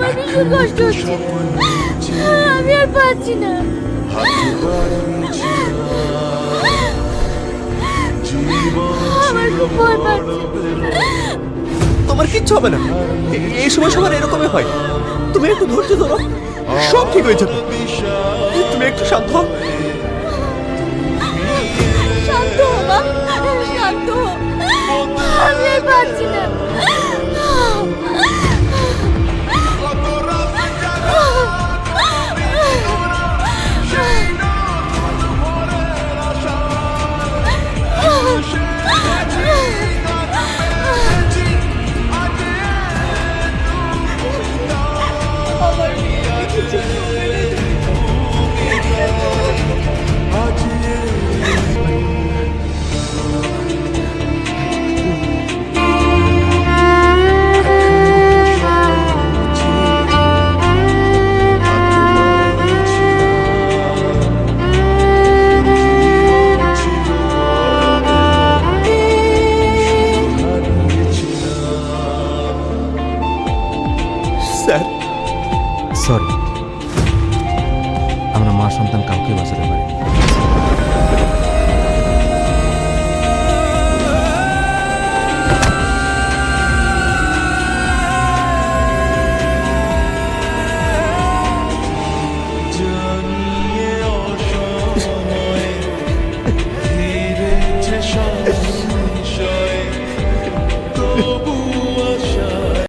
আমার ভীষণ কষ্ট হচ্ছে, আমি আর পাচ্ছি না। আমার খুব ভয় পাচ্ছে। তোমার কিচ্ছু হবে না, এই সময় সবার এরকমই হয়। তুমি একটু ধৈর্য ধরো, সব ঠিক হয়ে যাবে। তুমি একটু শান্ত হও। শান্ত হো মা, শান্ত হো, আমি আর পাচ্ছি না। স্যার, সরি, আমরা মা সন্তান কাউকে বাঁচাতে পারি না।